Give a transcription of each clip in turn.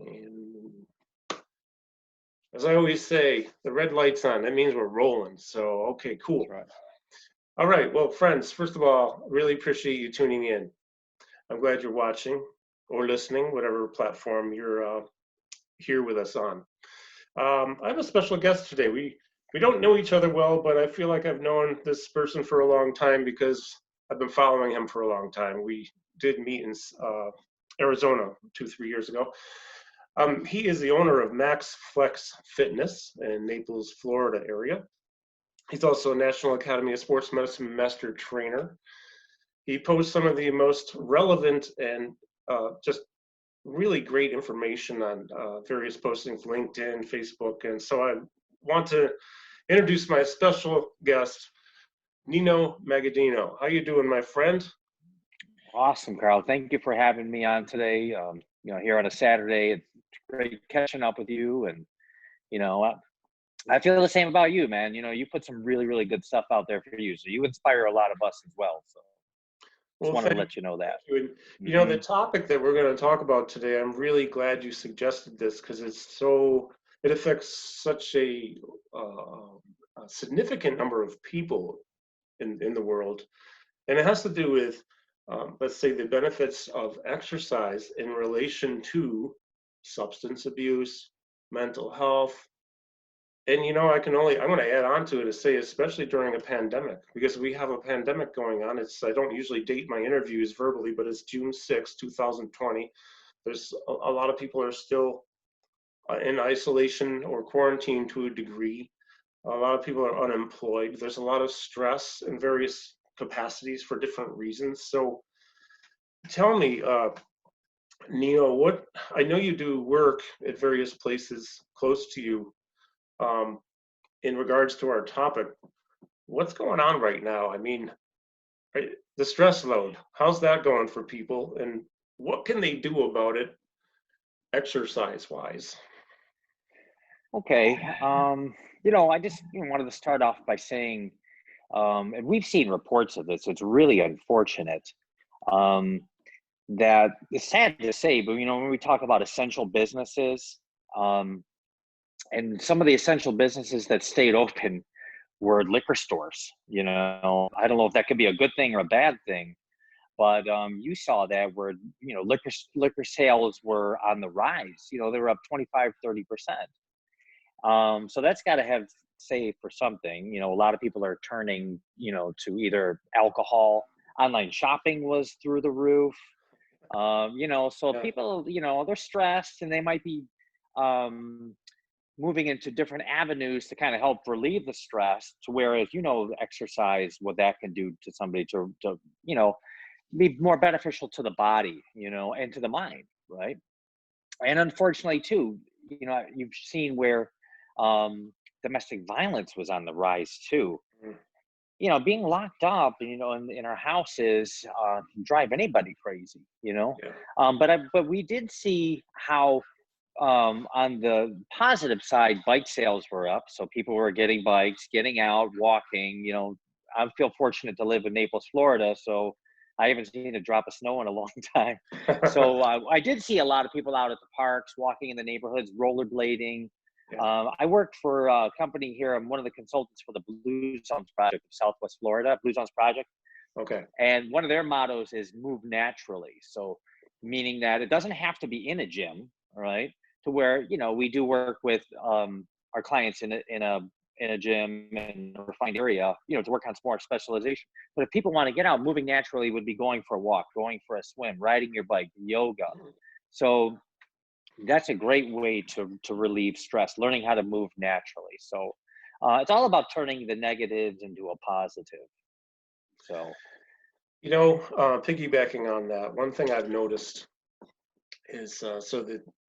And as I always say, the red light's on. That means we're rolling. So, okay, cool. That's right. All right. Well, friends, first of all, really appreciate you tuning in. I'm glad you're watching or listening, whatever platform you're here with us on. I have a special guest today. We don't know each other well, but I feel like I've known this person for a long time because I've been following him for a long time. We did meet in Arizona 2-3 years ago. He is the owner of Max Flex Fitness in Naples, Florida area. He's also a National Academy of Sports Medicine Master Trainer. He posts some of the most relevant and just really great information on various postings, LinkedIn, Facebook. And so I want to introduce my special guest, Nino Magaddino. How you doing, my friend? Awesome, Carl. Thank you for having me on today. Here on a Saturday, it's great catching up with you. And, I feel the same about you, man. You put some really, really good stuff out there for you. So you inspire a lot of us as well. So just wanted to let you know that. You. The topic that we're going to talk about today, I'm really glad you suggested this because it affects such a significant number of people in the world. And it has to do with, let's say, the benefits of exercise in relation to substance abuse, mental health. And I'm going to add on to it to say, especially during a pandemic, because we have a pandemic going on. I don't usually date my interviews verbally, but it's June 6, 2020. There's a lot of people are still in isolation or quarantine to a degree. A lot of people are unemployed. There's a lot of stress in various capacities for different reasons. So tell me, Nino, I know you do work at various places close to you. In regards to our topic, what's going on right now? I mean, the stress load, how's that going for people? And what can they do about it exercise-wise? Okay. I just wanted to start off by saying, and we've seen reports of this, it's really unfortunate that it's sad to say, but, when we talk about essential businesses, and some of the essential businesses that stayed open were liquor stores. I don't know if that could be a good thing or a bad thing, but you saw that where, liquor sales were on the rise. They were up 25, 30%. So that's got to have say for something. A lot of people are turning, to either alcohol. Online shopping was through the roof. So people, they're stressed and they might be moving into different avenues to kind of help relieve the stress, to whereas, exercise, what that can do to somebody to be more beneficial to the body, and to the mind, right? And unfortunately too, you've seen where domestic violence was on the rise too. Being locked up, in our houses, drive anybody crazy, but we did see how, on the positive side, bike sales were up. So people were getting bikes, getting out, walking. I feel fortunate to live in Naples, Florida. So I haven't seen a drop of snow in a long time. So I did see a lot of people out at the parks, walking in the neighborhoods, rollerblading. I worked for a company here. I'm one of the consultants for the Blue Zones Project of Southwest Florida, Blue Zones Project. Okay. And one of their mottos is move naturally. So meaning that it doesn't have to be in a gym, right? To where, we do work with our clients in a gym and a refined area, to work on some more specialization. But if people want to get out, moving naturally would be going for a walk, going for a swim, riding your bike, yoga. So that's a great way to relieve stress, learning how to move naturally. So it's all about turning the negatives into a positive. So, piggybacking on that, one thing I've noticed is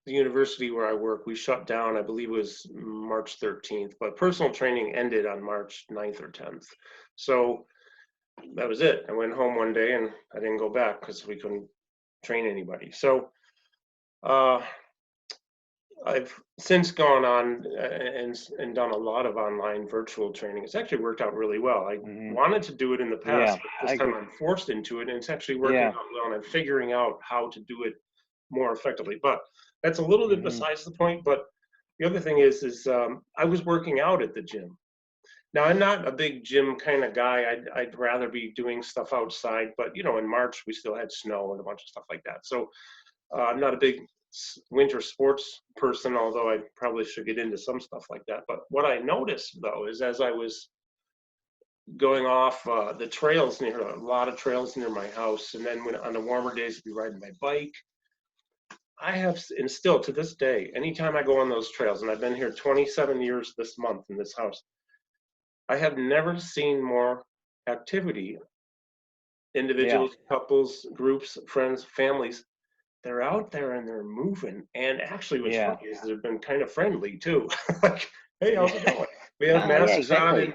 the university where I work, we shut down, I believe it was March 13th, but personal training ended on March 9th or 10th. So that was it. I went home one day and I didn't go back because we couldn't train anybody. So I've since gone on and done a lot of online virtual training. It's actually worked out really well. I wanted to do it in the past, but this time I'm forced into it, and it's actually working out well, and I'm figuring out how to do it more effectively. But that's a little bit Hmm. besides the point. But the other thing is I was working out at the gym. Now I'm not a big gym kind of guy. I'd rather be doing stuff outside. But in March we still had snow and a bunch of stuff like that. So I'm not a big winter sports person, although I probably should get into some stuff like that. But what I noticed though is as I was going off the trails near a lot of trails near my house, and then when on the warmer days I'd be riding my bike. I have, and still to this day, anytime I go on those trails, and I've been here 27 years this month in this house, I have never seen more activity. Yeah. Individuals, couples, groups, friends, families, they're out there and they're moving. And actually, what's Yeah. funny is they've been kind of friendly too. Like, hey, how's it Yeah. going? We have Ah, yeah, masks on, and exactly.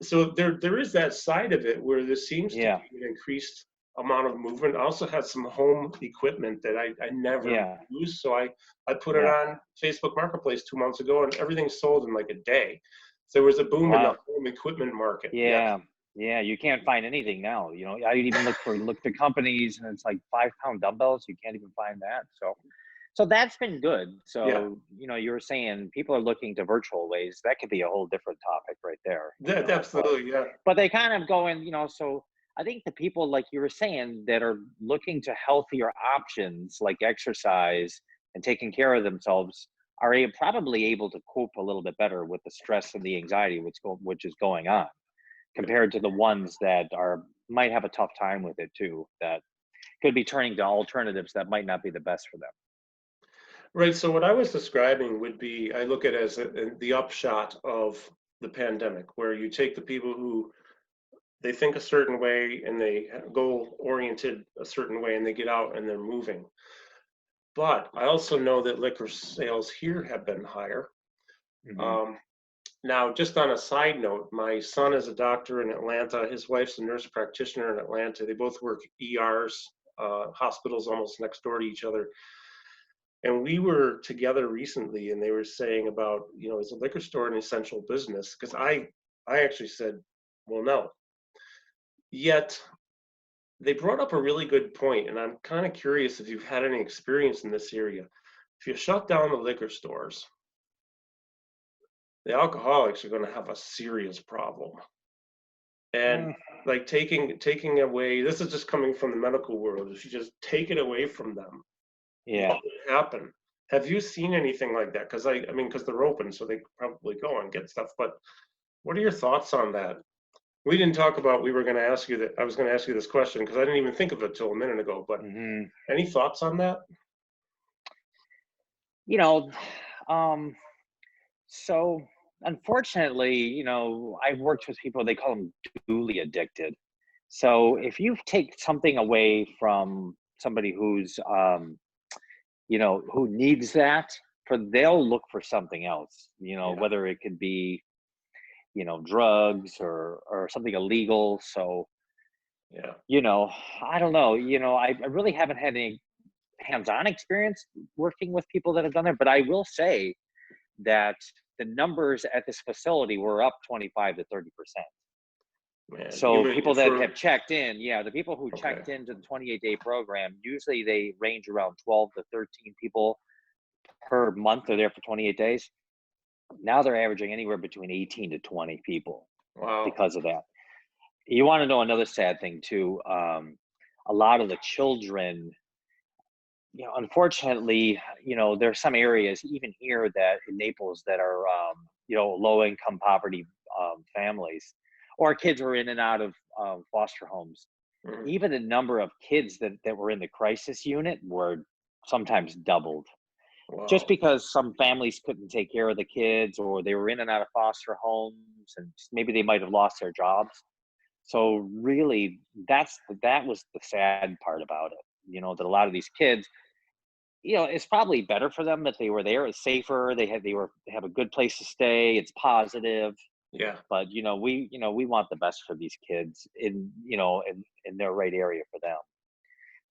so there is that side of it where there seems to Yeah. be an increased amount of movement. I also had some home equipment that I never Yeah. use, so I put it Yeah. on Facebook Marketplace 2 months ago, and everything sold in like a day. So there was a boom in the Wow. home equipment market. Yes. Yeah. Yeah. You can't find anything now. I even look to companies, and it's like 5 pound dumbbells. You can't even find that. So that's been good. Yeah. So, you were saying people are looking to virtual ways. That could be a whole different topic right there, That but absolutely. Yeah. they kind of go in, so I think the people like you were saying that are looking to healthier options like exercise and taking care of themselves are probably able to cope a little bit better with the stress and the anxiety which is going on compared to the ones that are might have a tough time with it too, that could be turning to alternatives that might not be the best for them. Right. So what I was describing would be, I look at it as the upshot of the pandemic, where you take the people who they think a certain way and they goal oriented a certain way and they get out and they're moving. But I also know that liquor sales here have been higher. Hmm. Um, Now, just on a side note, my son is a doctor in Atlanta. His wife's a nurse practitioner in Atlanta. They both work ERs, hospitals almost next door to each other. And we were together recently, and they were saying about, is a liquor store an essential business? Because I actually said, well, no. Yet they brought up a really good point, and I'm kind of curious if you've had any experience in this area. If you shut down the liquor stores, the alcoholics are going to have a serious problem. And Mm, like taking away, this is just coming from the medical world. If you just take it away from them, yeah. what would happen? Have you seen anything like that? Because I mean, because they're open, so they could probably go and get stuff. But what are your thoughts on that? We didn't talk about. We were going to ask you that. I was going to ask you this question because I didn't even think of it till a minute ago. But Hmm. any thoughts on that? You know, um, so unfortunately, I've worked with people, they call them duly addicted. So if you take something away from somebody who needs that, they'll look for something else, Yeah, whether it could be, drugs or something illegal. So, yeah, you know, I don't know, I really haven't had any hands-on experience working with people that have done it, but I will say that the numbers at this facility were up 25 to 30%. man. You So mean people that for have checked in, yeah, the people who okay? checked into the 28-day program, usually they range around 12 to 13 people per month are there for 28 days. Now they're averaging anywhere between 18 to 20 people Wow. because of that. You want to know another sad thing too? A lot of the children, unfortunately, there's some areas even here that in Naples that are, low income poverty families, or kids who are in and out of foster homes. Mhm. Even the number of kids that were in the crisis unit were sometimes doubled, just Wow. because some families couldn't take care of the kids, or they were in and out of foster homes, and maybe they might have lost their jobs. So really, that was the sad part about it. That a lot of these kids, it's probably better for them that they were there. It's safer. They have a good place to stay. It's positive. Yeah. But we want the best for these kids in their right area for them.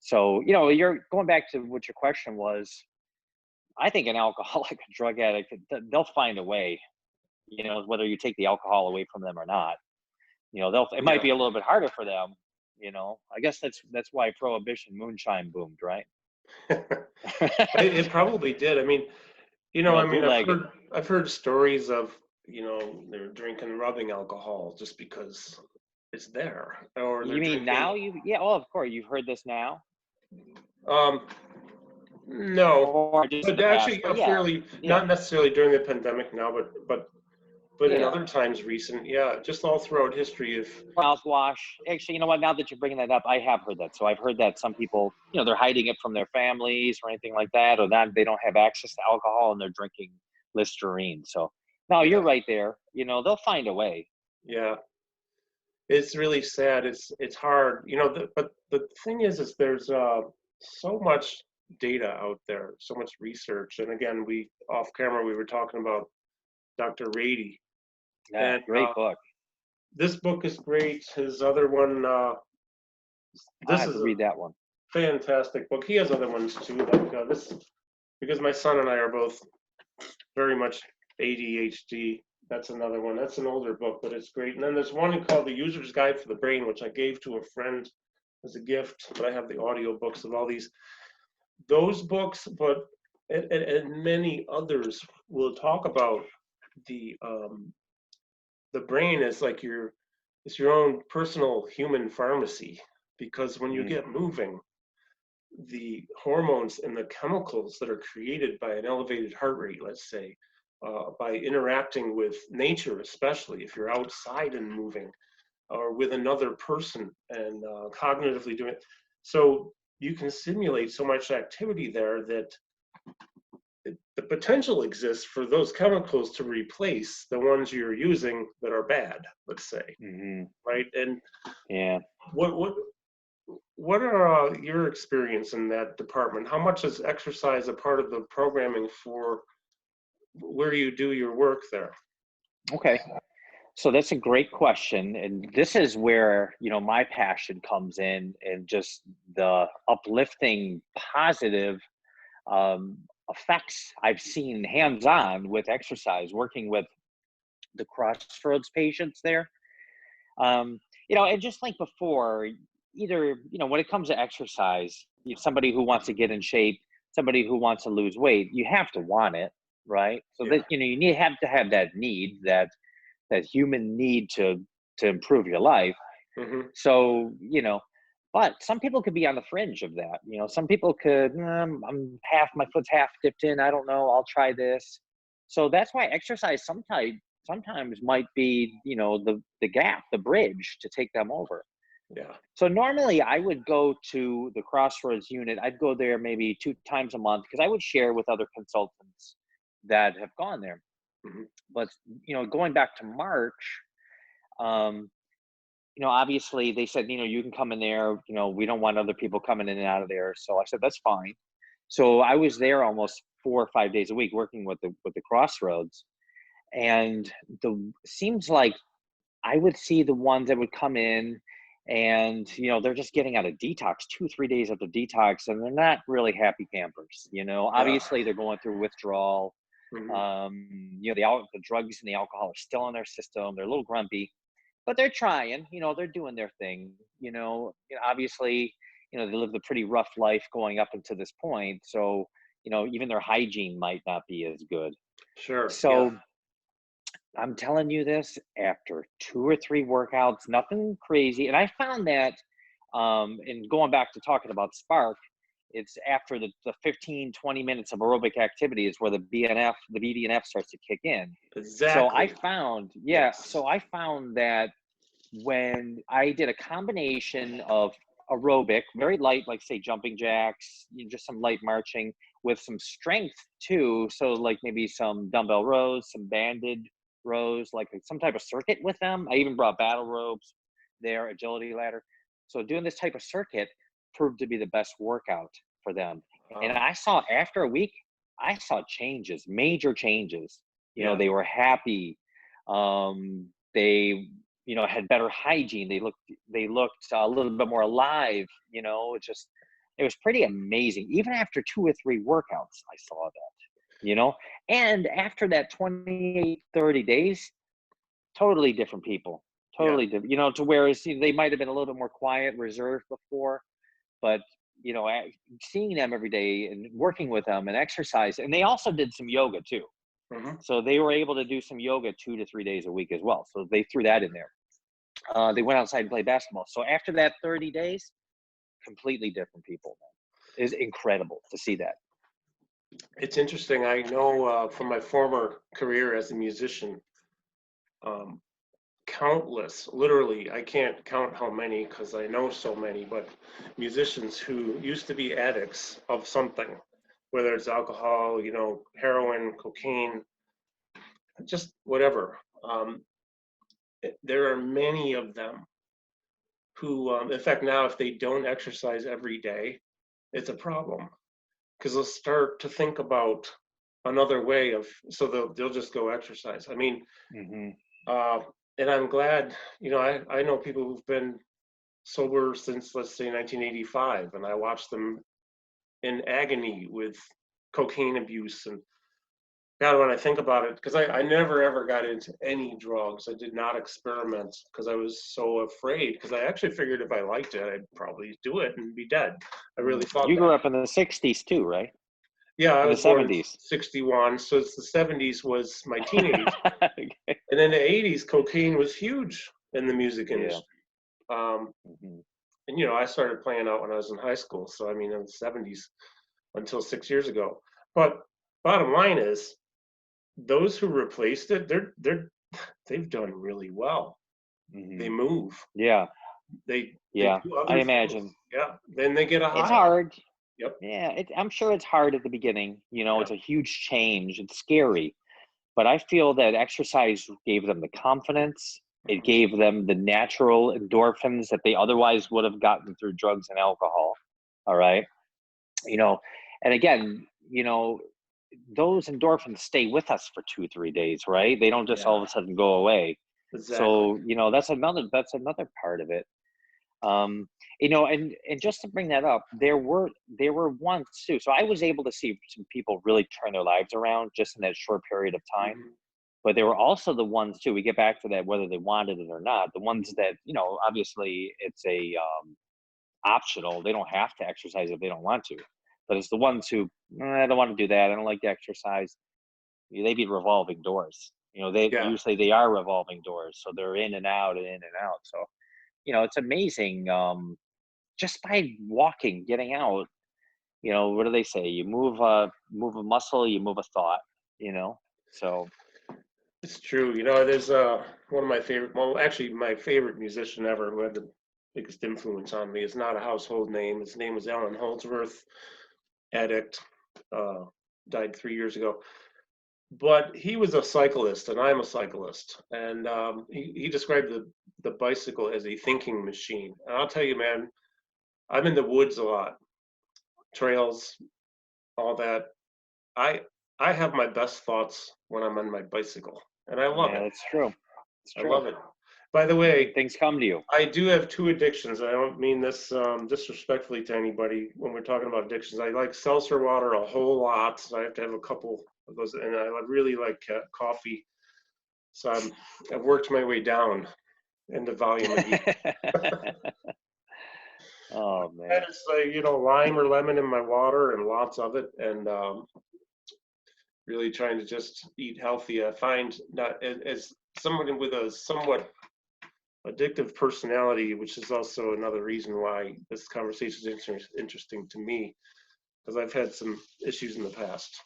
So you're going back to what your question was. I think an alcoholic, a drug addict, they'll find a way. Whether you take the alcohol away from them or not. They'll It might Yeah. be a little bit harder for them. I guess that's why prohibition moonshine boomed, right? It probably did. I mean, I mean, Bootleg it. I've heard stories of, they're drinking rubbing alcohol just because it's there, or they're You mean drinking. now? Yeah. Oh, of course. You've heard this now, Um, no, or just in but the past? actually, But yeah, fairly yeah, not necessarily during the pandemic now, but in yeah. other times recent, yeah, just all throughout history. If Mouthwash. Actually, you know what? Now that you're bringing that up, I have heard that. So I've heard that some people, they're hiding it from their families or anything like that, or that they don't have access to alcohol and they're drinking Listerine. So no, you're yeah, right there. They'll find a way. yeah, it's really sad. It's hard, but the thing is there's so much data out there, so much research, and again, we off camera we were talking about Dr. Rady, Yeah, and great book. this book is great. His other one, I'll this have to is a read that one. fantastic book. He has other ones too, like this, because my son and I are both very much ADHD. That's another one. That's an older book, but it's great. And then there's one called The User's Guide for the Brain, which I gave to a friend as a gift, but I have the audio books of all those books, but and many others will talk about the brain as like it's your own personal human pharmacy, because when you Mm, get moving, the hormones and the chemicals that are created by an elevated heart rate, let's say, by interacting with nature, especially if you're outside and moving, or with another person and cognitively doing it. So you can simulate so much activity there that the potential exists for those chemicals to replace the ones you're using that are bad, let's say, hmm right? And Yeah. what what what are your experience in that department? How much is exercise a part of the programming for where you do your work there? Okay. So that's a great question. And this is where, my passion comes in, and just the uplifting, positive effects I've seen hands on with exercise, working with the Crossroads patients there. And just like before, either, when it comes to exercise, somebody who wants to get in shape, somebody who wants to lose weight, you have to want it, right? So Yeah. that, have to have that need, that human need to improve your life. Hmm. So, but some people could be on the fringe of that. Some people could, my foot's half dipped in. I don't know. I'll try this. So that's why exercise sometimes might be, the gap, the bridge to take them over. Yeah. So normally I would go to the Crossroads unit. I'd go there maybe 2 times a month because I would share with other consultants that have gone there. Hmm. But, going back to March, um, obviously they said, you can come in there, we don't want other people coming in and out of there. So I said, that's fine. So I was there almost 4 or 5 days a week working with the Crossroads. And the seems like I would see the ones that would come in and, they're just getting out of detox 2, 3 days after detox, and they're not really happy campers. Yeah. Obviously they're going through withdrawal. Hmm. The drugs and the alcohol are still in their system. They're a little grumpy, but they're trying, they're doing their thing, obviously, they lived a pretty rough life going up until this point. So, even their hygiene might not be as good. Sure. Yeah. So I'm telling you this after 2 or 3 workouts, nothing crazy. And I found that, and going back to talking about Spark, it's after the 15, 20 minutes of aerobic activity is where the BDNF starts to kick in. So I Exactly. found, yeah, Yes. so I found that when I did a combination of aerobic, very light, like say jumping jacks, just some light marching with some strength too. So like maybe some dumbbell rows, some banded rows, like some type of circuit with them. I even brought battle ropes there, agility ladder. So doing this type of circuit proved to be the best workout for them. And Wow. I saw after a week, I saw changes, major changes. Yeah. They were happy. They had better hygiene. They looked a little bit more alive. It was pretty amazing. Even after 2 or 3 workouts, I saw that. And after that 28, 30 days, totally different people, Yeah. totally different. To whereas they might have been a little bit more quiet, reserved before, but seeing them every day and working with them and exercise, and they also did some yoga too. Hmm. So they were able to do some yoga 2 to 3 days a week as well. So they threw that in there. They went outside and played basketball. So after that 30 days, completely different people. Man. It's incredible to see that. It's interesting. I know from my former career as a musician, um, countless, literally, I can't count how many because I know so many, but musicians who used to be addicts of something, whether it's alcohol, heroin, cocaine, just whatever. There are many of them who, in fact, now if they don't exercise every day, it's a problem because they'll start to think about another way of, so they'll just go exercise. I mean, Hmm. uh, and I'm glad, I know people who've been sober since, let's say, 1985, and I watched them in agony with cocaine abuse. And God, when I think about it, because I never ever got into any drugs, I did not experiment because I was so afraid. Because I actually figured if I liked it, I'd probably do it and be dead. I really thought You that. grew up in the 60s too, right? Yeah, I In the was born in 70s. '61, so it's the '70s was my teenage, Okay. and in the '80s, cocaine was huge in the music Yeah. industry. Um, Hmm. and I started playing out when I was in high school, so I mean in the '70s until 6 years ago. But bottom line is, those who replaced it, they've done really well. They Hmm. move, Yeah. they Yeah. do I other things. imagine Yeah, then they get a it's high. hard. Yep. Yeah. I'm sure it's hard at the beginning. Yeah. It's a huge change. It's scary. But I feel that exercise gave them the confidence. It Mhm. gave them the natural endorphins that they otherwise would have gotten through drugs and alcohol. All right. You know, and again, those endorphins stay with us for 2, 3 days, right? They don't just all of Yeah. a sudden go away. Exactly. So, that's another part of it. And just to bring that up, there were ones too. So I was able to see some people really turn their lives around just in that short period of time. Mhm. But there were also the ones too. We get back to that whether they wanted it or not. The ones that obviously it's a optional. They don't have to exercise if they don't want to. But it's the ones who I don't want to do that. I don't like to exercise. They be revolving doors. They Yeah. usually they are revolving doors, so they're in and out and in and out. So it's amazing. Just by walking, getting out. What do they say? You move a muscle, you move a thought. You know. So It's true. There's one of my favorite, well, actually, my favorite musician ever who had the biggest influence on me is not a household name. His name was Alan Holdsworth, addict, uh, died 3 years ago. But he was a cyclist, and I'm a cyclist. And he described the bicycle as a thinking machine. And I'll tell you, man, I'm in the woods a lot, trails, all that. I I have my best thoughts when I'm on my bicycle, and I love yeah, it. that's true. It's I true. love it. By the way, Things come to you. I do have two addictions. I don't mean this disrespectfully to anybody when we're talking about addictions. I like seltzer water a whole lot. So I have to have a couple of those, and I really like coffee. So I've worked my way down in the volume of each. Oh And man. it's like, lime or lemon in my water and lots of it, and really trying to just eat healthy. I find not as someone with a somewhat addictive personality, which is also another reason why this conversation is interesting to me, because I've had some issues in the past.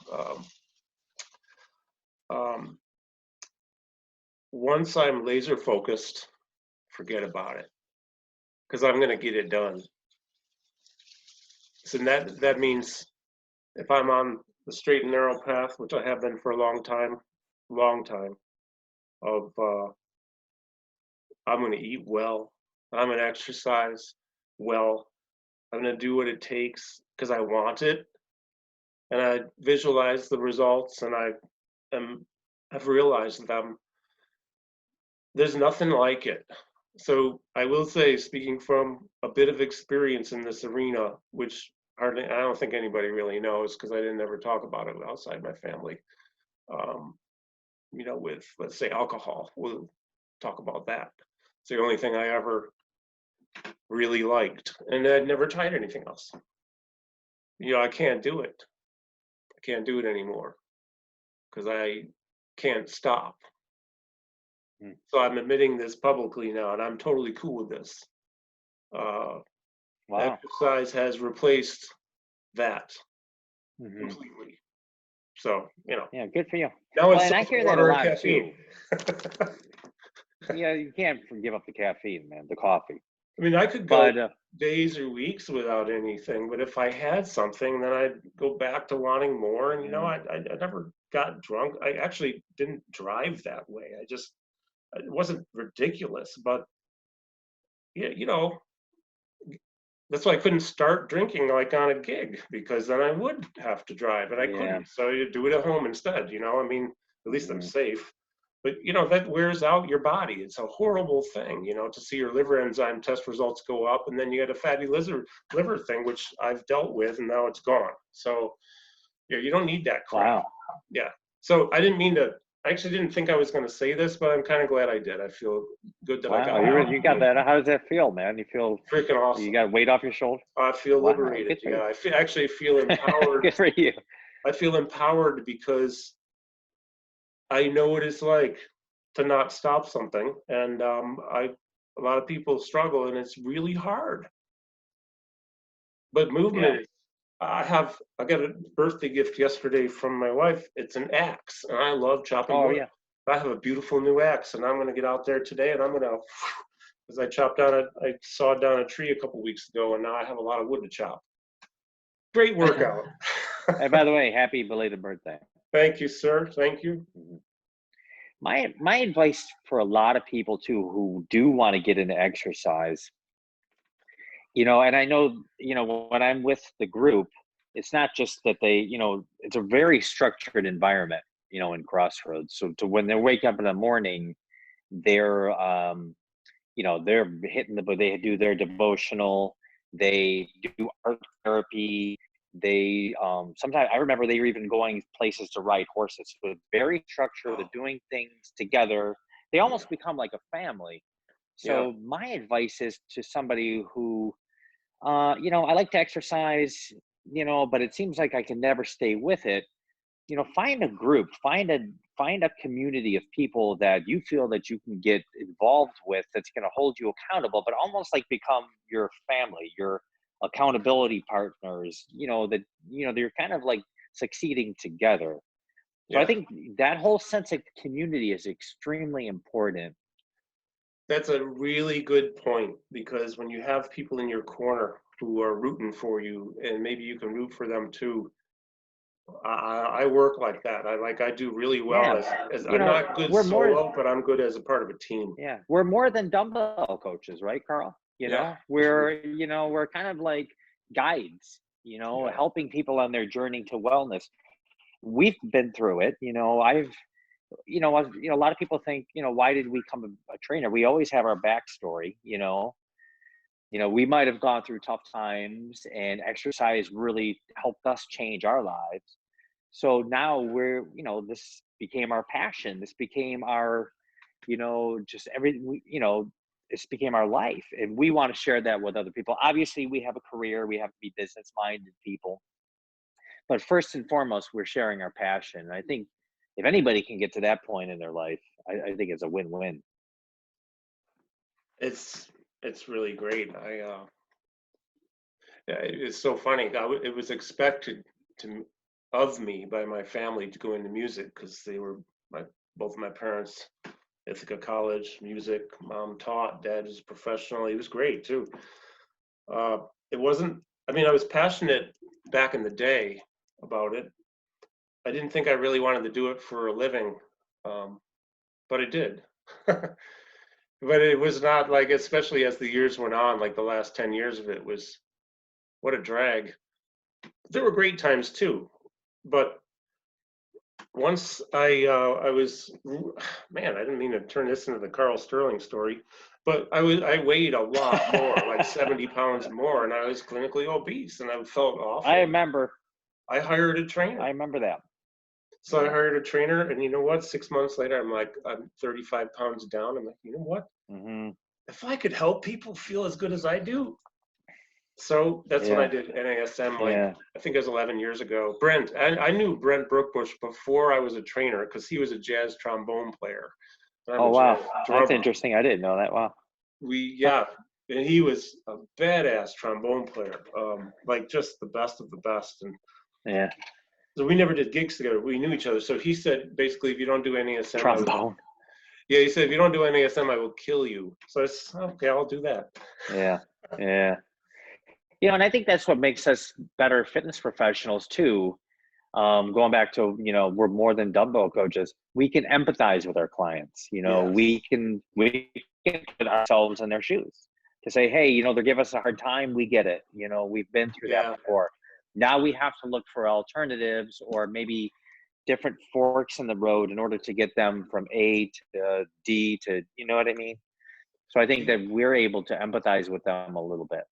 Um, Once I'm laser focused, forget about it, because I'm going to get it done. So that means if I'm on the straight and narrow path, which I have been for a long time, of I'm going to eat well, I'm going to exercise well, I'm going to do what it takes because I want it, and I visualize the results, and am have realized them. There's nothing like it. So I will say, speaking from a bit of experience in this arena, which hardly I don't think anybody really knows because I didn't ever talk about it outside my family. Um, with, let's say, alcohol, we'll talk about that. It's the only thing I ever really liked, and I'd never tried anything else. I can't do it. I can't do it anymore because I can't stop. Mm. So I'm admitting this publicly now, and I'm totally cool with this. Uh, Wow. Exercise has replaced that Hmm. completely. So, Yeah, good for you. now Well, it's and I seltzer hear that a water and lot caffeine. too. Yeah, you can't give up the caffeine, man, the coffee. I mean, I could go But days or weeks without anything, but if I had something, then I'd go back to wanting more. And mm, I never got drunk. I actually didn't drive that way. It wasn't ridiculous, but yeah, that's why I couldn't start drinking like on a gig because then I would have to drive and I yeah, couldn't. So you do it at home instead. I mean, at least I'm mm, safe. But that wears out your body. It's a horrible thing, to see your liver enzyme test results go up, and then you get a fatty liver thing, which I've dealt with, and now it's gone. So yeah, you don't need that crap. wow, Yeah. So I didn't mean to. I actually didn't think I was going to say this, but I'm kind of glad I did. I feel good that I wow. got it out. You got that. How does that feel, man? You feel Freaking you awesome. got weight off your shoulder? I feel Wow, liberated. good for Yeah, you. actually feel empowered. Good for you. I feel empowered because I know what it's like to not stop something, and a lot of people struggle, and it's really hard. But Yeah. movement is. I got a birthday gift yesterday from my wife. It's an axe, and I love chopping Oh wood. yeah. I have a beautiful new axe, and I'm going to get out there today, and I'm going to, because I sawed down a tree a couple weeks ago, and now I have a lot of wood to chop. Great workout. And by the way, happy belated birthday. Thank you, sir. Thank you. Mhm. My advice for a lot of people too who do want to get into exercise, and I know, when I'm with the group, it's not just that it's a very structured environment, in Crossroads. So to when they wake up in the morning, they're they're but they do their devotional, they do art therapy, they sometimes I remember they were even going places to ride horses. So it's very structured, they're Oh, doing things together, they yeah, almost become like a family. yeah. So my advice is to somebody who I like to exercise, but it seems like I can never stay with it. Find a group, find a community of people that you feel that you can get involved with, that's going to hold you accountable, but almost like become your family, your accountability partners, that they're kind of like succeeding together. So I Yeah. think that whole sense of community is extremely important. That's a really good point because when you have people in your corner who are rooting for you, and maybe you can root for them too. I work like that. I do really well Yeah, as I'm not good we're more solo, but I'm good as a part of a team. Yeah, we're more than dumbbell coaches, right, Carl? Yeah. We're kind of like guides, Yeah. helping people on their journey to wellness. We've been through it. A lot of people think, why did we become a trainer? We always have our backstory. We might have gone through tough times, and exercise really helped us change our lives. So now this became our passion. This became our just this became our life, and we want to share that with other people. Obviously, we have a career, we have to be business minded people, but first and foremost, we're sharing our passion. And I think if anybody can get to that point in their life, I think it's a win-win. It's it's really great. Yeah, it's so funny. It was expected to of me by my family to go into music because they were my both of my parents, Ithaca College, music. Mom taught, dad is a professional. He was great too. Uh, it wasn't. I mean, I was passionate back in the day about it. I didn't think I really wanted to do it for a living, um, but I did. But it was not like, especially as the years went on, like the last 10 years of it was what a drag. There were great times too, but once I was, man, I didn't mean to turn this into the Carl Sterling story, but I weighed a lot more, like 70 pounds more, and I was clinically obese, and I felt I awful. remember, I hired a I trainer. remember that. So I Yeah. hired a trainer, and you know what? 6 months later, I'm 35 pounds down. I'm like, you know what? Hmm. If I could help people feel as good as I do, So that's when I Yeah. did NASM, like Yeah. I think it was 11 years ago. Brent, I knew Brent Brookbush before I was a trainer because he was a jazz trombone player. And I'm Oh a wow, jazz that's drummer. interesting. I didn't know that. Wow. Yeah, and he was a badass trombone player, like just the best of the best. And Yeah. so we never did gigs together. We knew each other. So he said, basically, if you don't do NASM, I will. Trombone. Yeah, he said, if you don't do NASM, I will kill you. So I said, okay, I'll do that. Yeah. Yeah. And I think that's what makes us better fitness professionals too. Going back to, we're more than dumbbell coaches. We can empathize with our clients. Yes. We can put ourselves in their shoes to say, hey, they give us a hard time. We get it. We've been through that Yeah. before. Now we have to look for alternatives or maybe different forks in the road in order to get them from A to D to, you know what I mean? So I think that we're able to empathize with them a little bit,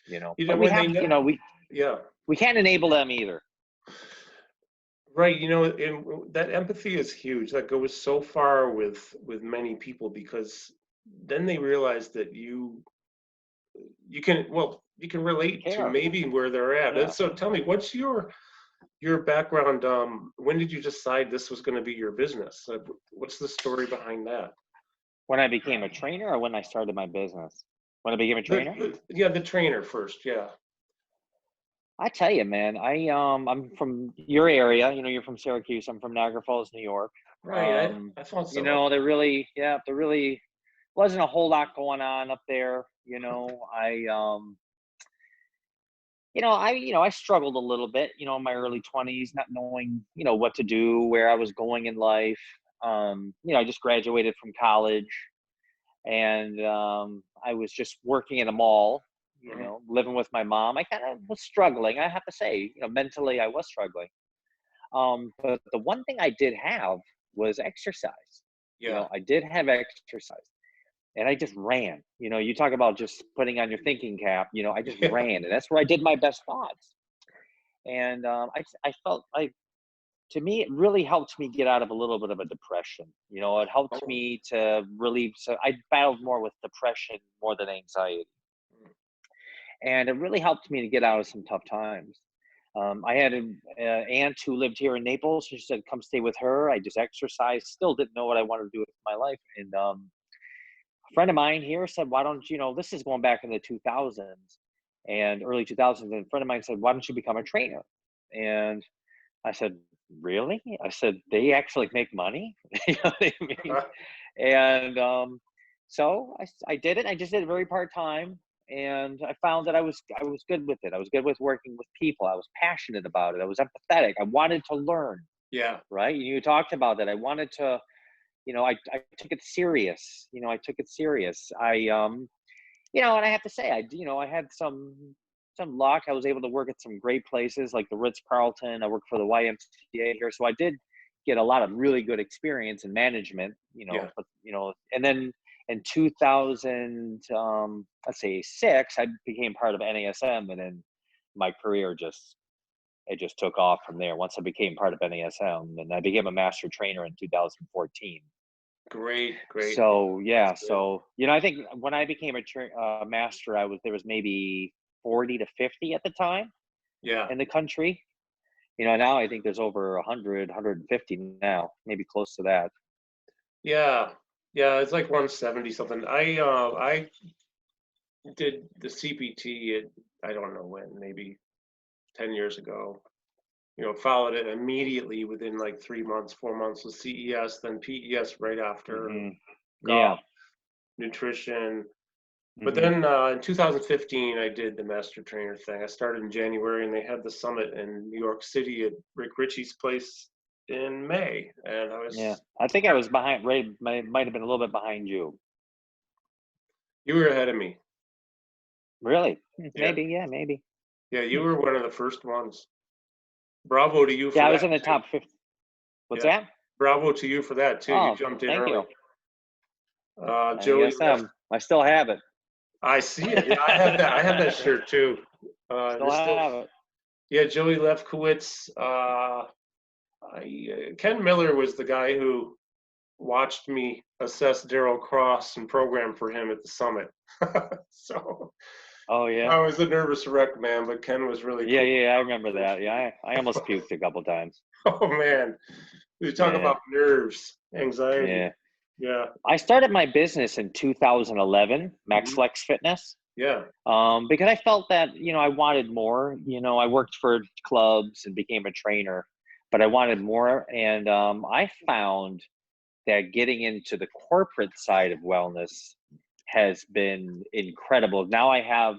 but we When have, yeah. we can't enable them either. Right, and that empathy is huge. That goes so far with many people because then they realize that you can you can relate to Care. maybe where they're at. Yeah. So tell me, what's your background? When did you decide this was going to be your business? What's the story behind that? When I became a trainer or when I started my business? When I became a trainer? Yeah, the trainer first. Yeah. I tell you, man, I'm from your area. You're from Syracuse. I'm from Niagara Falls, New York. Right. I thought so. There really wasn't a whole lot going on up there. I struggled a little bit, in my early 20s, not knowing, what to do, where I was going in life. I just graduated from college and I was just working in a mall, Mhm. living with my mom. I kind of was struggling, I have to say, mentally I was struggling. But the one thing I did have was exercise. Yeah. I did have exercise and I just ran. You talk about just putting on your thinking cap, I just Yeah. ran and that's where I did my best thoughts. And I felt like, to me, it really helped me get out of a little bit of a depression. It helped Oh. me to relieve. So I battled more with depression more than anxiety. And it really helped me to get out of some tough times. I had an aunt who lived here in Naples. She said, come stay with her. I just exercised, still didn't know what I wanted to do with my life. And a friend of mine here said, why don't this is going back in the 2000s and early 2000s. And a friend of mine said, why don't you become a trainer? And I said, really? I said, they actually make money? You know what I mean? And so I did it. I just did it very part time. And I found that I was good with it. I was good with working with people. I was passionate about it. I was empathetic. I wanted to learn, Yeah. right? You talked about that. I wanted to, I took it serious. I took it serious. And I have to say, I had some luck. I was able to work at some great places like the Ritz Carlton. I worked for the YMCA here, so I did get a lot of really good experience in management. Yeah. But and then in 2000, let's say 6, I became part of NASM, and then my career just took off from there. Once I became part of NASM, and I became a master trainer in 2014. Great. Great. So yeah, That's good. so I think when I became a master, there was maybe 40 to 50 at the time Yeah. in the country. Now I think there's over 100, 150 now, maybe close to that. Yeah. Yeah. It's like 170 something. I did the CPT I don't know when, maybe 10 years ago. Followed it immediately within like 3 months, 4 months with CES, then PES right after, and Hmm. golf, Yeah. nutrition. But Hmm. then in 2015, I did the master trainer thing. I started in January, and they had the summit in New York City at Rick Ritchie's place in May. And Yeah. I think I was behind. Right, might have been a little bit behind you. you were ahead of me. Really? Yeah, Maybe. Yeah. Maybe. yeah, you Hmm. were one of the first ones. Bravo to you for Yeah, I was that in the too. top 50. What's Yeah, that? bravo to you for that too. You Oh, jumped in thank early. you. Joey left. I still have it. I see it. Yeah, I have that. I have that shirt too. Still There's still. have it. Yeah, Joey Lefkowitz. Ken Miller was the guy who watched me assess Daryl Cross and program for him at the summit. So Oh yeah. I was a nervous wreck, man, but Ken was really Yeah, cool. yeah, I remember that. Yeah, I almost puked a couple times. Oh man, we talk Yeah, about nerves, anxiety. yeah. Yeah. I started my business in 2011, Max Mhm. Flex Fitness, Yeah. because I felt that, I wanted more. I worked for clubs and became a trainer, but I wanted more. And I found that getting into the corporate side of wellness has been incredible. Now I have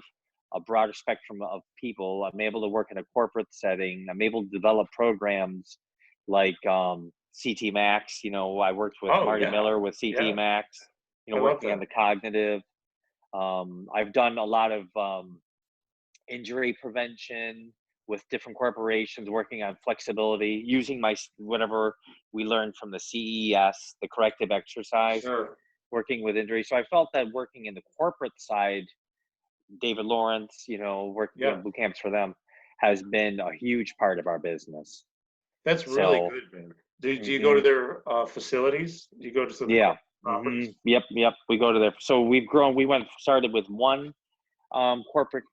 a broader spectrum of people. I'm able to work in a corporate setting. I'm able to develop programs like CT Max. I worked with Oh Marty yeah. Miller with CT Yeah. Max, I love working on that. the cognitive. I've done a lot of injury prevention with different corporations, working on flexibility, using whatever we learned from the CES, the corrective exercise, Sure. working with injury. So I felt that working in the corporate side, David Lawrence, Yeah. boot camps for them, has been a huge part of our business. That's really So, good, man. Do you go to mhm, their facilities? Do you go to the yeah, corporate properties? yep, yep. We go to there. So we've grown. We started with one corporate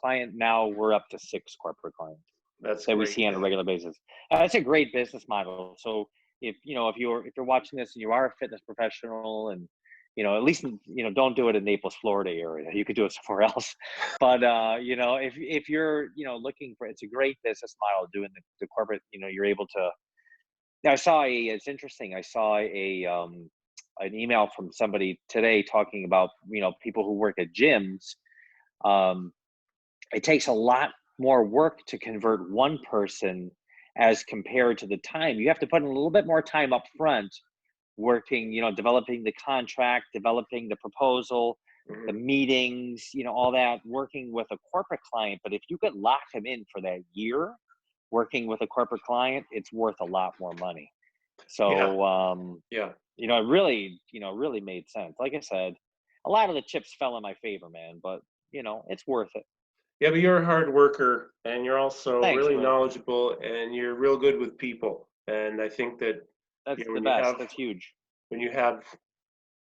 client. Now we're up to 6 corporate clients That's that we great, see on a man. regular basis. It's a great business model. So if you're watching this and you are a fitness professional, and at least don't do it in Naples, Florida area. You could do it somewhere else. But if you're looking for, it's a great business model doing the corporate. You're able to. It's interesting. I saw an email from somebody today talking about people who work at gyms. Um, it takes a lot more work to convert one person as compared to the time you have to put in a little bit more time up front working, developing the contract, developing the proposal, the Mhm. meetings, all that, working with a corporate client. But if you could lock them in for that year working with a corporate client, it's worth a lot more money. Yeah. So Yeah. it really made sense. Like I said, a lot of the chips fell in my favor, man, but it's worth it. Yeah, but you're a hard worker and you're also Thanks, really brother. knowledgeable and you're real good with people. And I think that That's the when you best. have That's huge.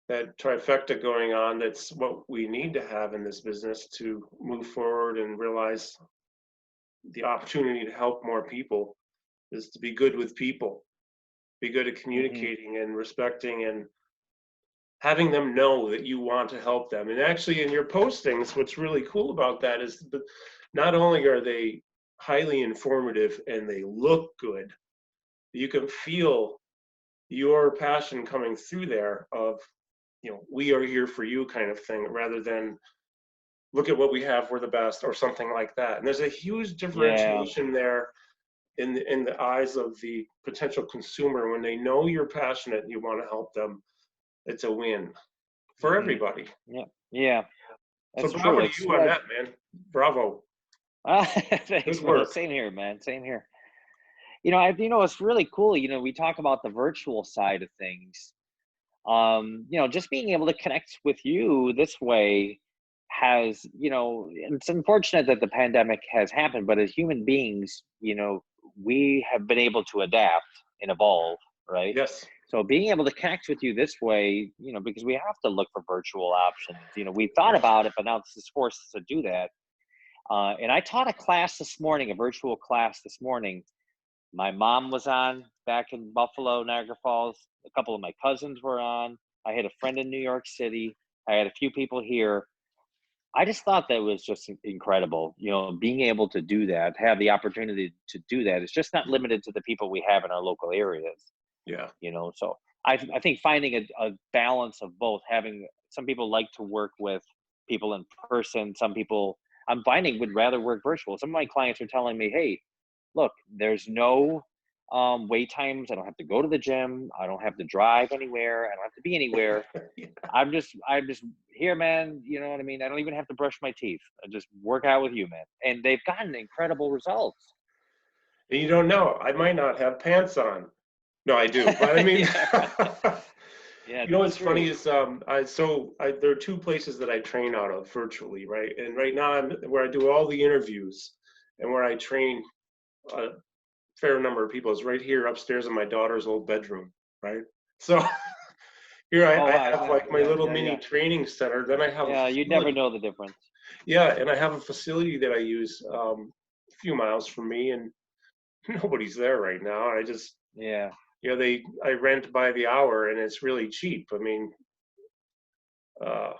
that trifecta going on, that's what we need to have in this business to move forward and realize the opportunity to help more people is to be good with people, be good at Hmm. communicating and respecting and having them know that you want to help them. And actually, in your postings, what's really cool about that is that not only are they highly informative and they look good, you can feel your passion coming through there of, we are here for you kind of thing, rather than look at what we have, we're the best, or something like that. And there's a huge Yeah. differentiation there in the eyes of the potential consumer when they know you're passionate and you want to help them. It's a win for Hmm. everybody. Yeah. Yeah. So That's true. bravo to It's you on that, man. Bravo. thanks, Good brother. work. Same here, man. Same here. It's really cool. We talk about the virtual side of things. Just being able to connect with you this way has, it's unfortunate that the pandemic has happened, but as human beings, we have been able to adapt and evolve, right? Yes. So being able to connect with you this way, because we have to look for virtual options. We thought about it, but now this has forced us to do that. And I taught a class this morning, a virtual class this morning. My mom was on back in Buffalo, Niagara Falls. A couple of my cousins were on. I had a friend in New York City. I had a few people here. I just thought that was just incredible. Being able to do that, have the opportunity to do that. It's just not limited to the people we have in our local areas. Yeah. So I think finding a balance of both, having some people like to work with people in person. Some people I'm finding would rather work virtual. Some of my clients are telling me, hey, look, there's no wait times. I don't have to go to the gym. I don't have to drive anywhere. I don't have to be anywhere. Yeah. I'm just here, man. You know what I mean? I don't even have to brush my teeth. I just work out with you, man. And they've gotten incredible results. And you don't know. I might not have pants on. No, I do. But I mean, Yeah, yeah, what's that's funny true. is there are two places that I train out of virtually, right? And right now I'm where I do all the interviews and where I train a fair number of people is right here upstairs in my daughter's old bedroom, right? So here Oh I wow, have yeah, like my yeah, little yeah, mini yeah. training center. Then I have a Yeah, you'd never facility. know the difference. Yeah, and I have a facility that I use a few miles from me, and nobody's there right now. I just, Yeah. I rent by the hour, and it's really cheap. I mean, uh,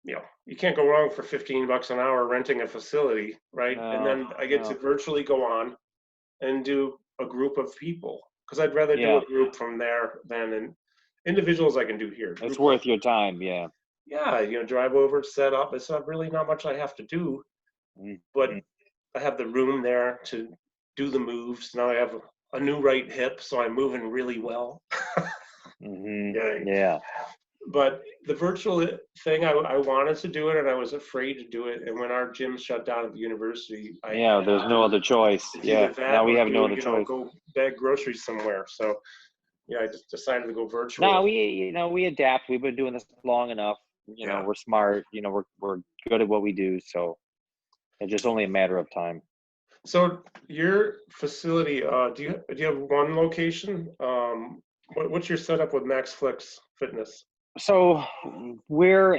you can't go wrong for $15 an hour renting a facility, right? And No, then I get to no. virtually go on and do a group of people because I'd rather do Yeah. a group from there than individuals I can do here. It's Groups, worth your time. Yeah. yeah, drive over, set up. It's not really not much I have to do, but Mhm. I have the room there to do the moves. Now I have a new right hip, so I'm moving really well. Yeah, Yeah. but the virtual thing, I wanted to do it and I was afraid to do it. And when our gym shut down at the university, I Yeah. There's no other choice. it's Yeah. either that Now we or have no other choice. go bag groceries somewhere. So yeah, I just decided to go No, virtual. we adapt. We've been doing this long enough. Yeah. We're smart. We're good at what we do. So it's just only a matter of time. So your facility, do you have one location? What's your setup with MaxFlex Fitness? So we're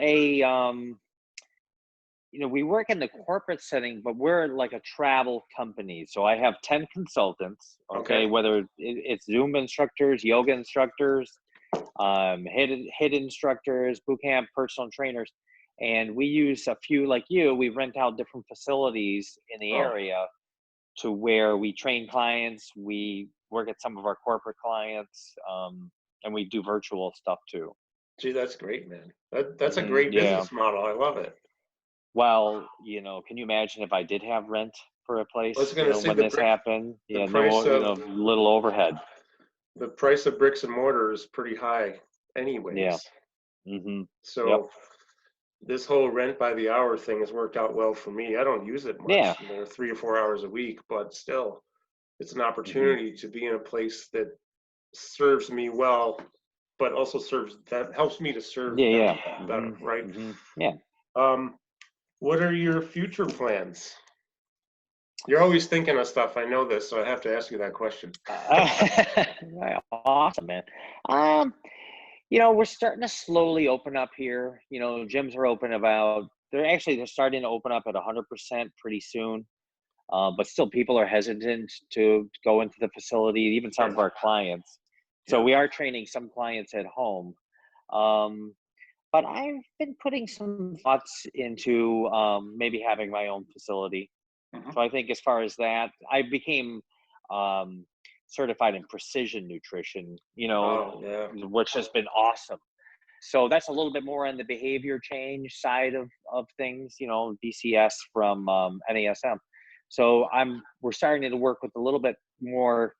we work in the corporate setting, but we're like a travel company. So I have 10 consultants, okay, Okay. whether it's Zoom instructors, yoga instructors, hit instructors, boot camp, personal trainers. And we use a few like you, we rent out different facilities in the Oh, area to where we train clients, we work at some of our corporate clients, and we do virtual stuff too. gee, that's great, man. That's a great Yeah. business model. I love it. Well, can you imagine if I did have rent for a I was place, gonna say when this happened? the Yeah, price no, of little overhead. bricks and mortar is pretty high, Yeah. anyways. Yep. So this whole rent by the hour thing has worked out well for me. I don't use it Yeah. much, 3 or 4 hours a week, but still, it's an hmm opportunity to be in a place that serves me well, but also serves them, helps me to serve Yeah. them Yeah. better, right? Yeah. Um, what are your future plans? You're always thinking of stuff. I know this, so I have to ask you that question. Awesome, man. Um, we're starting to slowly open up here. Gyms are open they're starting to open up at 100% pretty soon. But still, people are hesitant to go into the facility, even some Sure. of our clients. So Yeah. we are training some clients at home. Um, but I've been putting some thoughts into maybe having my own facility. Mhm. So I think as far as that, I became um, certified in precision nutrition, Oh, yeah. which has been awesome. So that's a little bit more on the behavior change side of things, BCS from NASM. So we're starting to work with a little bit more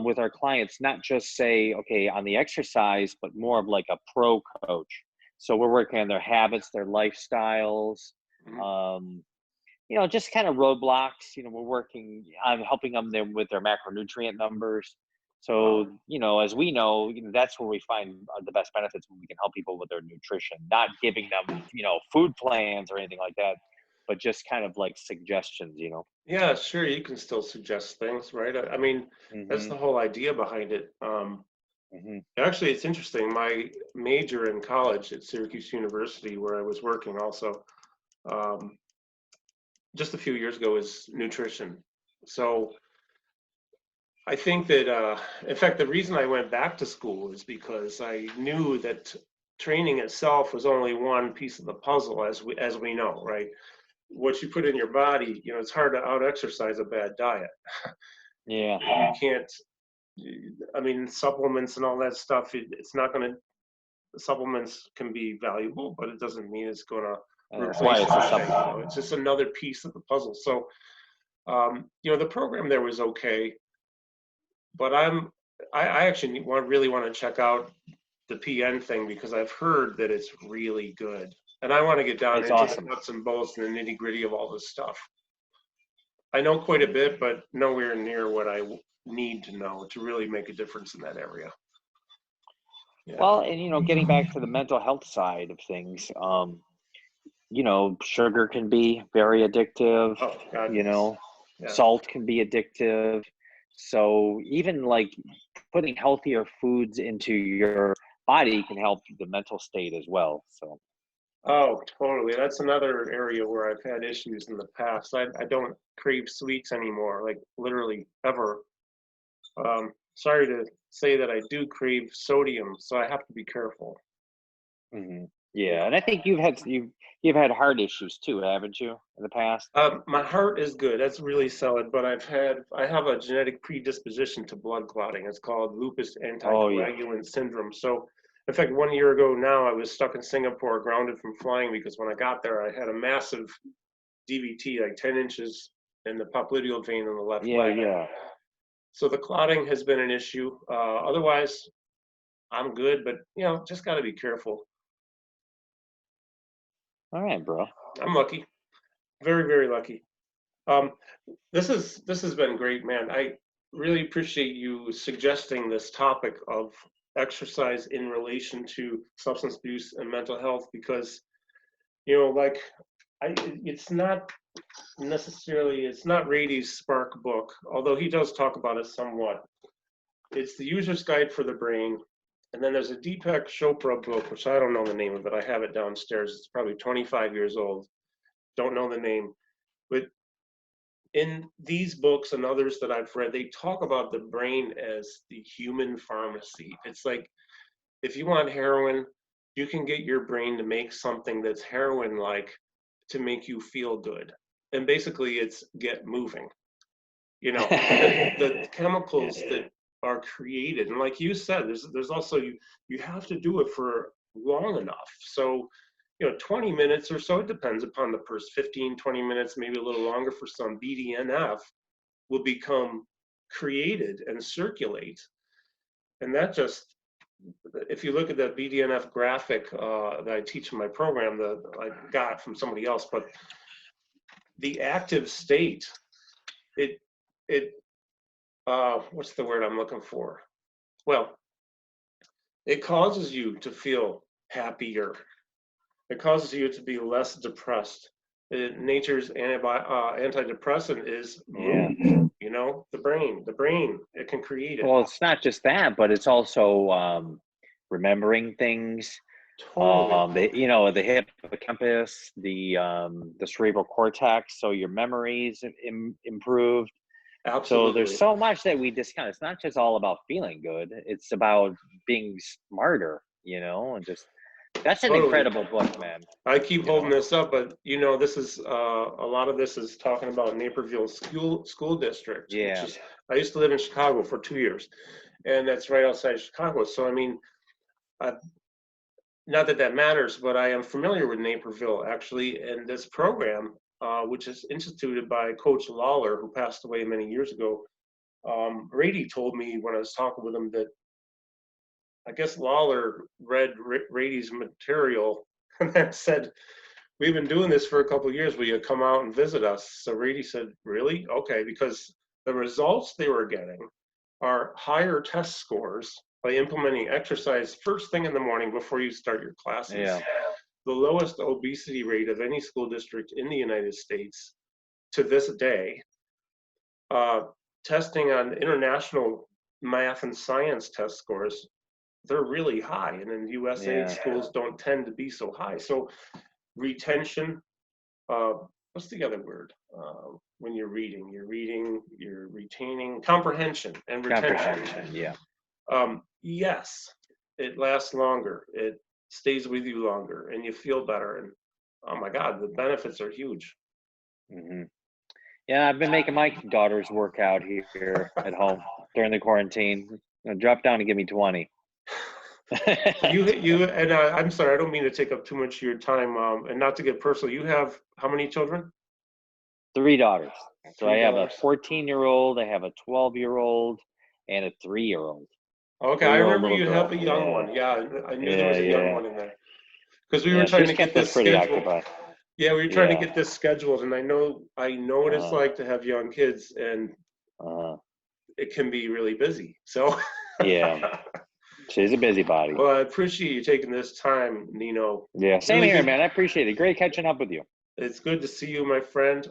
with our clients, not just say, okay, on the exercise, but more of like a pro coach. So we're working on their habits, their lifestyles, Mhm. um, just kind of roadblocks. We're working on helping them with their macronutrient numbers. Wow. So, as we know, that's where we find the best benefits when we can help people with their nutrition, not giving them, food plans or anything like that, but just kind of like suggestions. Yeah, sure. You can still suggest things, right? I mean, that's hmm the whole idea behind it. hmm Actually, it's interesting. My major in college at Syracuse University, where I was working also, um, just a few years ago, is nutrition. So I think that, in fact, the reason I went back to school is because I knew that training itself was only one piece of the puzzle, as we know, right? What you put in your body, it's hard to out exercise a bad diet. Yeah. You can't. I mean, supplements and all that stuff. It's not going to. Supplements can be valuable, but it doesn't mean it's going to That's why replace it's a anything. supplement. It's just another piece of the puzzle. So, the program there was okay, but I actually really want to check out the PN thing because I've heard that it's really good, and I want to get down It's into the awesome. nuts and bolts and the nitty gritty of all this stuff. I know quite a Mhm. bit, but nowhere near what I need to know to really make a difference in that area. Yeah. Well, and getting back to the mental health side of things, sugar can be very addictive, Oh God, you yes. know, Yeah. salt can be addictive. So even like putting healthier foods into your body can help the mental state as well. So Oh, totally. That's another area where I've had issues in the past. I don't crave sweets anymore, like literally ever. Sorry to say that I do crave sodium, so I have to be careful. Hmm. Yeah, and I think you've had heart issues too, haven't you, in the past? My heart is good. That's really solid, but I have a genetic predisposition to blood clotting. It's called lupus Oh yeah. anticoagulant syndrome. So, in fact, 1 year ago now, I was stuck in Singapore, grounded from flying because when I got there, I had a massive DVT, like 10 inches in the popliteal vein in the left Yeah, leg. yeah. So the clotting has been an issue. Otherwise, I'm good, but just got to be careful. All right, bro. I'm lucky, very, very lucky. Um, this has been great, man. I really appreciate you suggesting this topic of exercise in relation to substance abuse and mental health because like it's not necessarily it's not Rady's Spark book, although he does talk about it somewhat. It's the User's Guide for the Brain, and then there's a Deepak Chopra book, which I don't know the name of it. I have it downstairs. It's probably 25 years old. Don't know the name, but in these books and others that I've read, they talk about the brain as the human pharmacy. It's like if you want heroin, you can get your brain to make something that's heroin like to make you feel good. And basically, it's get moving. The chemicals Yeah. that are created, and like you said, there's also you have to do it for long enough. So 20 minutes or so, it depends upon the person, 15, 20 minutes, maybe a little longer for some, BDNF will become created and circulate. And that just, if you look at that BDNF graphic that I teach in my program that I got from somebody else, but the active state, it, it, what's the word I'm looking for? Well, it causes you to feel happier. It causes you to be less depressed. Nature's antidepressant is Yeah. mood, the brain, it can create it. Well, it's not just that, but it's also remembering things. Totally. The hippocampus, the cerebral cortex, so your memories improved. So there's Absolutely. so much that we discount. It's not just all about feeling good. It's about being smarter, and just that's an Totally. incredible book, man. I keep You holding know? this up, but this is a lot of this is talking about Naperville school district, which Yeah. is I used to live in Chicago for 2 years, and that's right outside Chicago. So I mean, I, not that that matters, but I am familiar with Naperville actually, and this program, which is instituted by Coach Lawler, who passed away many years ago. Rady told me when I was talking with him that I guess Lawler read Rady's material and then said, "We've been doing this for a couple of years. Will you come out and visit us?" So Rady said, "Really? Okay," because the results they were getting are higher test scores by implementing exercise first thing in the morning before you start your classes. Yeah. The lowest obesity rate of any school district in the United States to this day. Uh, Testing on international math and science test scores, they're really high, and in USA Yeah. schools don't tend to be so high. So retention, uh, what's the other word? When you're reading, you're retaining, comprehension and retention. Comprehension. Yeah. Yes, it lasts longer. It stays with you longer, and you feel better. And oh my God, the benefits are huge. Hmm. Yeah, I've been making my daughters work out here at home during the quarantine. Drop down and give me 20. And I'm sorry, I don't mean to take up too much of your time, and not to get personal. You have how many children? 3 daughters. So I Three have a daughters. 14-year-old, I have a 12-year-old, and a 3-year-old. Okay, I 3-year-old remember little you have girl. a young Yeah. one. Yeah, I knew there Yeah. was a young Yeah. one in there because we were Yeah. trying She's to get kept us this pretty scheduled. occupied. Yeah, we were trying to Yeah. get this scheduled, and I know what it's Uh, like to have young kids, and uh, it can be really busy. So, yeah. She's a busybody. well, I appreciate you taking this time, Nino. Yeah. Same Really here, good. man. I appreciate it. Great catching up with you. It's good to see you, my friend.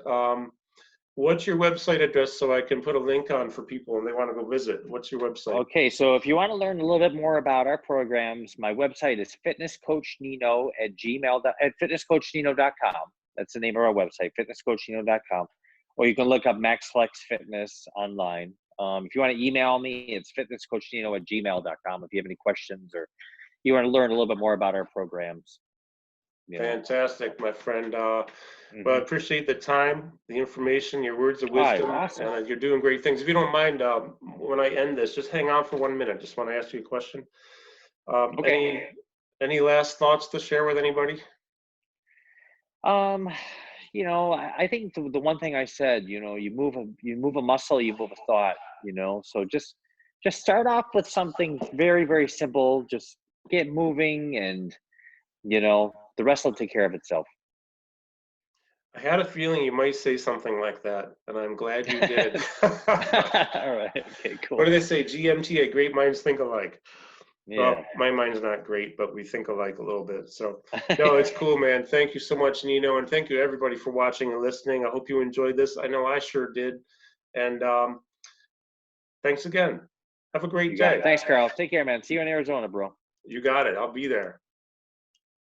What's your website address so I can put a link on for people and they want to go visit? What's your website? Okay, so if you want to learn a little bit more about our programs, my website is fitnesscoachnino@fitnesscoachnino.com. That's the name of our website, fitnesscoachnino.com. Or you can look up MaxFlex Fitness online. If you want to email me, it's fitnesscoachnino@gmail.com if you have any questions or you want to learn a little bit more about our programs. Fantastic, my friend. Well, I Mhm. appreciate the time, the information, your words of All right, wisdom, awesome. and you're doing great things. If you don't mind, when I end this, just hang on for 1 minute. Just want to ask you a question. Um, Okay. any any last thoughts to share with anybody? Um, I think the one thing I said, you move a muscle, you move a thought, so just start off with something very, very simple. Just get moving and, the rest will take care of itself. I had a feeling you might say something like that, and I'm glad you did. All right. Okay, What cool. do they say? GMT, great minds think alike. Yeah. Well, my mind's not great, but we think alike a little bit. So, no, it's cool, man. Thank you so much, Nino, and thank you everybody for watching and listening. I hope you enjoyed this. I know I sure did. And thanks again. Have a great You got it. day. Thanks, Carl. Take care, man. See you in Arizona, bro. You got it. I'll be there.